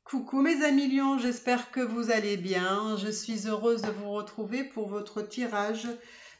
Coucou mes amis lions, j'espère que vous allez bien. Je suis heureuse de vous retrouver pour votre tirage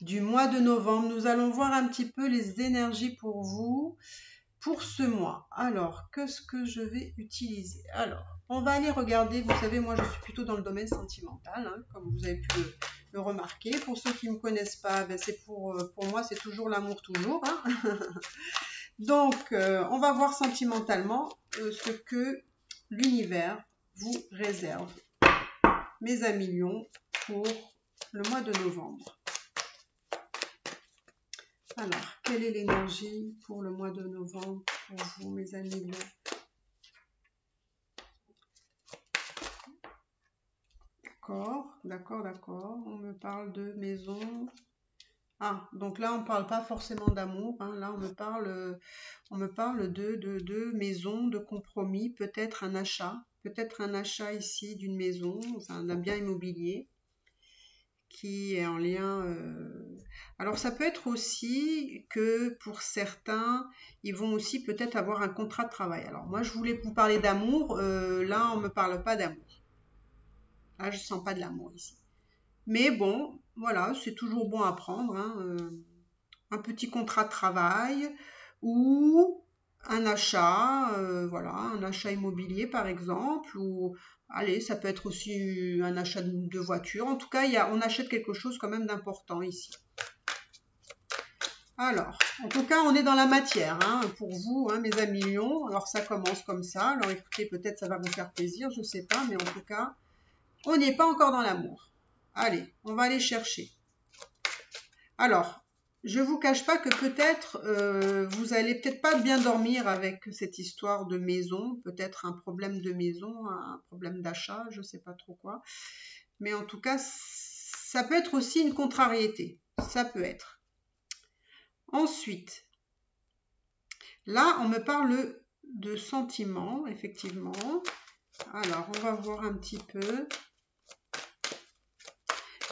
du mois de novembre. Nous allons voir un petit peu les énergies pour vous pour ce mois. Alors, qu'est-ce que je vais utiliser? Alors, on va aller regarder. Vous savez, moi je suis plutôt dans le domaine sentimental, hein, comme vous avez pu le remarquer. Pour ceux qui ne me connaissent pas, ben, c'est pour moi c'est toujours l'amour toujours, hein. Donc, on va voir sentimentalement ce que l'univers vous réserve, mes amis lions, pour le mois de novembre. Alors, quelle est l'énergie pour le mois de novembre pour vous, mes amis lions? D'accord. On me parle de maison. Ah, donc là, on ne parle pas forcément d'amour, hein. Là, on me parle de maison, de compromis, peut-être un achat ici d'une maison, enfin, d'un bien immobilier qui est en lien. Alors, ça peut être aussi que pour certains, ils vont aussi peut-être avoir un contrat de travail. Alors, moi, je voulais vous parler d'amour. Là, on ne me parle pas d'amour. Là, je ne sens pas de l'amour ici. Mais bon, voilà, c'est toujours bon à prendre, hein. Un petit contrat de travail ou un achat, voilà, un achat immobilier par exemple, ou allez, ça peut être aussi un achat de voiture. En tout cas, on achète quelque chose quand même d'important ici. Alors, en tout cas, on est dans la matière, hein, pour vous, hein, mes amis lions. Alors, ça commence comme ça. Alors, écoutez, peut-être ça va vous faire plaisir, je ne sais pas, mais en tout cas, on n'est pas encore dans l'amour. Allez, on va aller chercher. Alors, je ne vous cache pas que peut-être vous allez peut-être pas bien dormir avec cette histoire de maison, peut-être un problème de maison, un problème d'achat, je ne sais pas trop quoi. Mais en tout cas, ça peut être aussi une contrariété. Ça peut être. Ensuite, là, on me parle de sentiments, effectivement. Alors, on va voir un petit peu.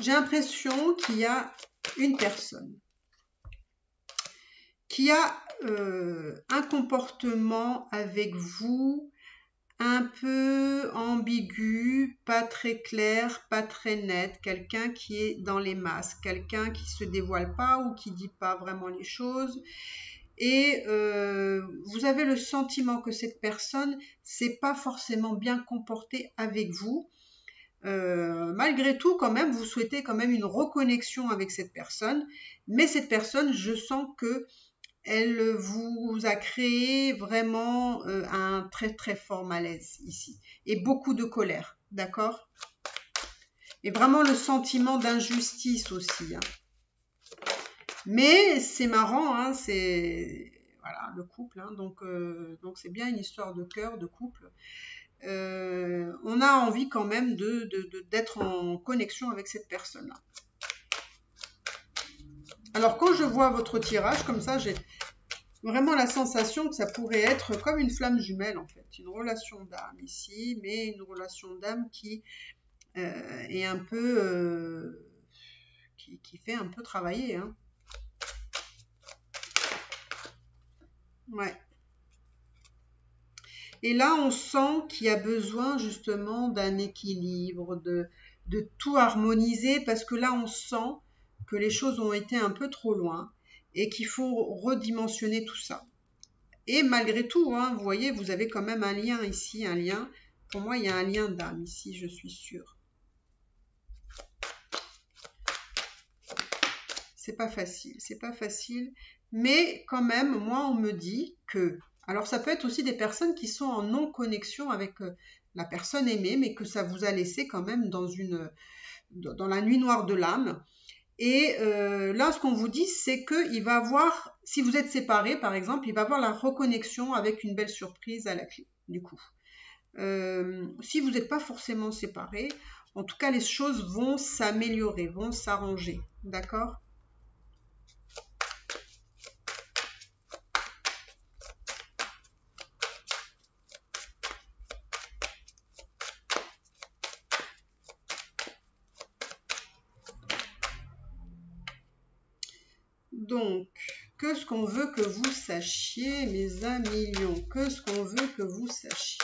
J'ai l'impression qu'il y a une personne qui a un comportement avec vous un peu ambigu, pas très clair, pas très net, quelqu'un qui est dans les masques, quelqu'un qui se dévoile pas ou qui dit pas vraiment les choses. Et vous avez le sentiment que cette personne s'est pas forcément bien comportée avec vous. Malgré tout, quand même, vous souhaitez quand même une reconnexion avec cette personne, mais cette personne, je sens que elle vous a créé vraiment un très très fort malaise ici et beaucoup de colère, d'accord? Et vraiment le sentiment d'injustice aussi, hein. Mais c'est marrant, hein, c'est voilà le couple, hein, donc c'est bien une histoire de cœur, de couple. On a envie quand même d'être en connexion avec cette personne-là. Alors quand je vois votre tirage comme ça, j'ai vraiment la sensation que ça pourrait être comme une flamme jumelle en fait, une relation d'âme ici, mais une relation d'âme qui est un peu, qui fait un peu travailler, hein. Ouais. Et là, on sent qu'il y a besoin justement d'un équilibre, de tout harmoniser, parce que là, on sent que les choses ont été un peu trop loin et qu'il faut redimensionner tout ça. Et malgré tout, hein, vous voyez, vous avez quand même un lien ici, un lien. Pour moi, il y a un lien d'âme ici, je suis sûre. C'est pas facile. Mais quand même, moi, on me dit que... Alors, ça peut être aussi des personnes qui sont en non-connexion avec la personne aimée, mais que ça vous a laissé quand même dans la nuit noire de l'âme. Et là, ce qu'on vous dit, c'est qu'il va avoir, si vous êtes séparés, par exemple, il va avoir la reconnexion avec une belle surprise à la clé, du coup. Si vous n'êtes pas forcément séparés, en tout cas, les choses vont s'améliorer, vont s'arranger, d'accord? Donc, qu'est-ce qu'on veut que vous sachiez, mes amis lions? Qu'est-ce qu'on veut que vous sachiez?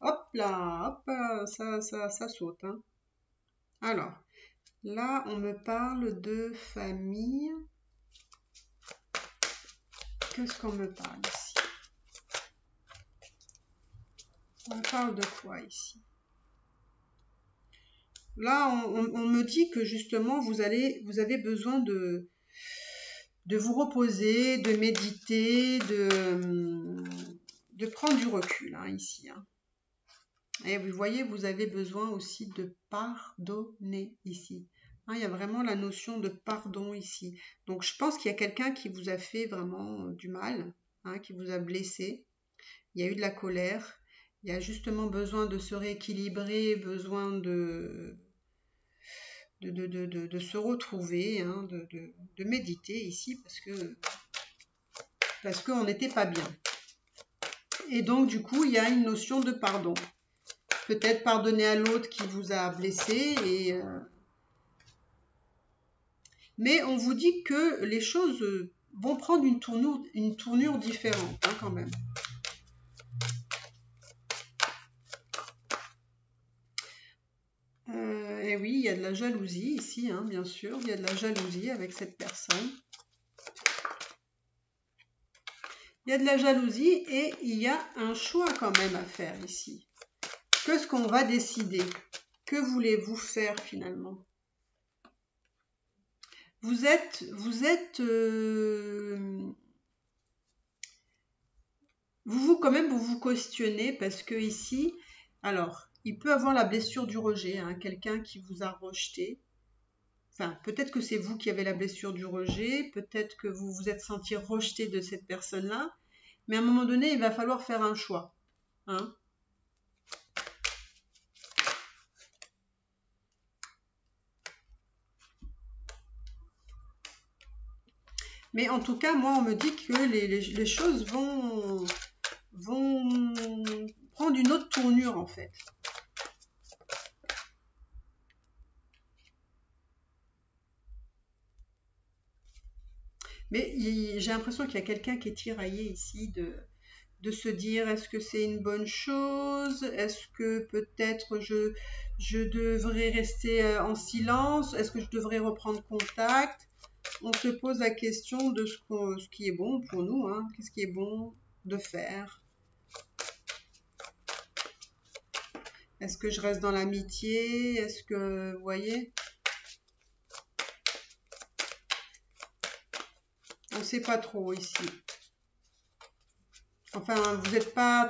Hop là, hop, ça saute. Hein. Alors, là, on me parle de famille. Qu'est-ce qu'on me parle ici? On parle de quoi ici? Là, on me dit que justement, vous avez besoin de vous reposer, de méditer, de prendre du recul, hein, ici. Hein. Et vous voyez, vous avez besoin aussi de pardonner ici. Hein, il y a vraiment la notion de pardon ici. Donc, je pense qu'il y a quelqu'un qui vous a fait vraiment du mal, hein, qui vous a blessé. Il y a eu de la colère. Il y a justement besoin de se rééquilibrer, besoin de se retrouver, hein, de méditer ici parce qu'on n'était pas bien. Et donc du coup, il y a une notion de pardon. Peut-être pardonner à l'autre qui vous a blessé. Mais on vous dit que les choses vont prendre une tournure différente, hein, quand même. Et oui, il y a de la jalousie ici, hein, bien sûr. Il y a de la jalousie avec cette personne. Il y a de la jalousie et il y a un choix quand même à faire ici. Qu'est-ce qu'on va décider? Que voulez-vous faire finalement? Vous vous questionnez parce que ici, alors, il peut avoir la blessure du rejet, hein, quelqu'un qui vous a rejeté. Enfin, peut-être que c'est vous qui avez la blessure du rejet, peut-être que vous vous êtes senti rejeté de cette personne-là, mais à un moment donné, il va falloir faire un choix. Hein. Mais en tout cas, moi, on me dit que les choses vont prendre une autre tournure, en fait. Mais j'ai l'impression qu'il y a quelqu'un qui est tiraillé ici de se dire est-ce que c'est une bonne chose? Est-ce que peut-être je devrais rester en silence? Est-ce que je devrais reprendre contact? On se pose la question de ce qui est bon pour nous, hein. Qu'est-ce qui est bon de faire? Est-ce que je reste dans l'amitié? Est-ce que, vous voyez? On ne sait pas trop ici. Enfin, vous n'êtes pas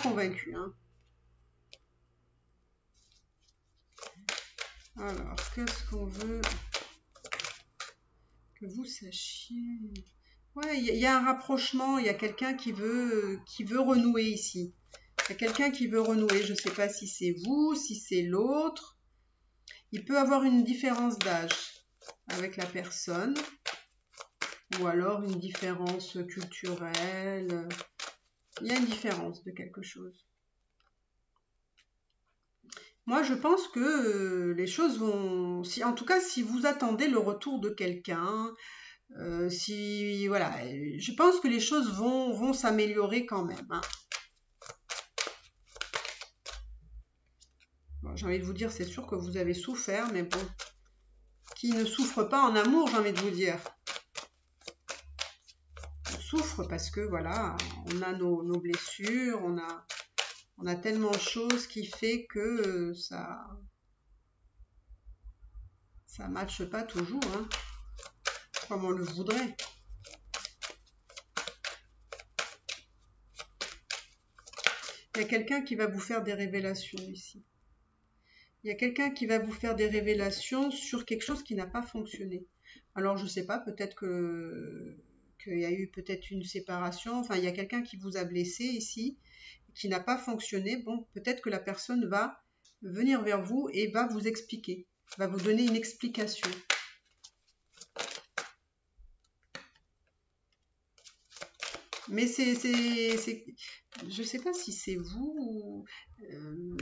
convaincu, hein. Alors, qu'est-ce qu'on veut que vous sachiez? Ouais, il y a un rapprochement, il y a quelqu'un qui veut renouer ici. Il y a quelqu'un qui veut renouer, je ne sais pas si c'est vous, si c'est l'autre. Il peut avoir une différence d'âge avec la personne, ou alors une différence culturelle. Il y a une différence de quelque chose. Moi, je pense que les choses vont... en tout cas, si vous attendez le retour de quelqu'un, voilà, je pense que les choses vont s'améliorer quand même. Hein. Bon, j'ai envie de vous dire, c'est sûr que vous avez souffert, mais bon, qui ne souffre pas en amour, j'ai envie de vous dire. On souffre parce que voilà, on a nos blessures, on a tellement de choses qui fait que ça matche pas toujours, hein, comme on le voudrait. Il y a quelqu'un qui va vous faire des révélations ici. Il y a quelqu'un qui va vous faire des révélations sur quelque chose qui n'a pas fonctionné. Alors, je ne sais pas, peut-être qu'il y a eu peut-être une séparation. Enfin, il y a quelqu'un qui vous a blessé ici, qui n'a pas fonctionné. Bon, peut-être que la personne va venir vers vous et va vous expliquer, va vous donner une explication. Mais je ne sais pas si c'est vous,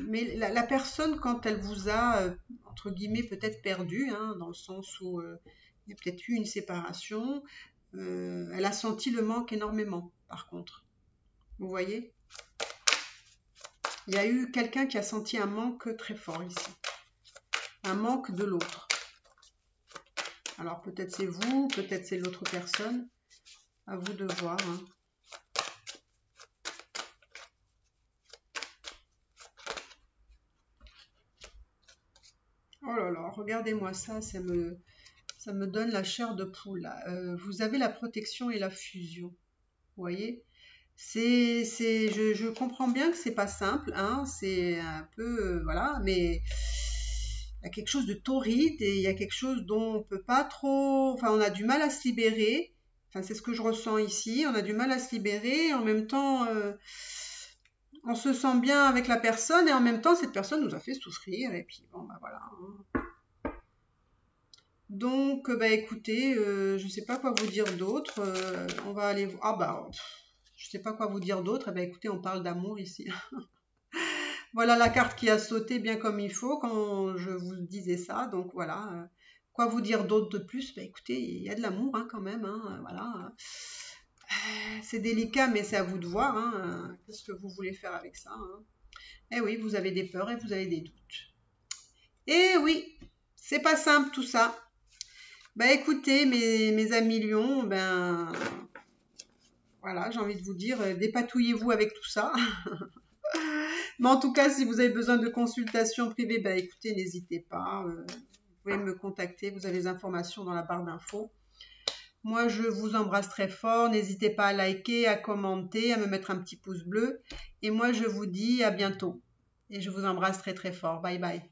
mais la personne, quand elle vous a, entre guillemets, peut-être perdu, hein, dans le sens où il y a peut-être eu une séparation, elle a senti le manque énormément, par contre. Vous voyez? Il y a eu quelqu'un qui a senti un manque très fort ici. Un manque de l'autre. Alors peut-être c'est vous, peut-être c'est l'autre personne. À vous de voir. Hein. Oh là là, regardez-moi ça, ça me donne la chair de poule. Vous avez la protection et la fusion. Vous voyez? Je comprends bien que c'est pas simple, hein, c'est un peu, voilà, mais il y a quelque chose de torride et il y a quelque chose dont on peut pas trop, enfin, on a du mal à se libérer. Enfin, c'est ce que je ressens ici. On a du mal à se libérer. En même temps, on se sent bien avec la personne et en même temps, cette personne nous a fait souffrir. Et puis, bon, bah voilà. Hein. Donc, bah écoutez, je sais pas quoi vous dire d'autre. On va aller. Ah bah, je sais pas quoi vous dire d'autre. Eh ben écoutez, on parle d'amour ici. Voilà la carte qui a sauté bien comme il faut quand je vous disais ça. Donc voilà. Quoi vous dire d'autre de plus? Bah écoutez, il y a de l'amour hein, quand même. Hein, voilà. C'est délicat, mais c'est à vous de voir. Hein, qu'est-ce que vous voulez faire avec ça? Hein. Eh oui, vous avez des peurs et vous avez des doutes. Eh oui, c'est pas simple tout ça. Bah écoutez, mes amis lions, ben voilà, j'ai envie de vous dire, dépatouillez-vous avec tout ça. Mais en tout cas, si vous avez besoin de consultation privée, bah écoutez, n'hésitez pas. Vous pouvez me contacter, vous avez les informations dans la barre d'infos. Moi, je vous embrasse très fort. N'hésitez pas à liker, à commenter, à me mettre un petit pouce bleu. Et moi, je vous dis à bientôt. Et je vous embrasse très très fort. Bye bye.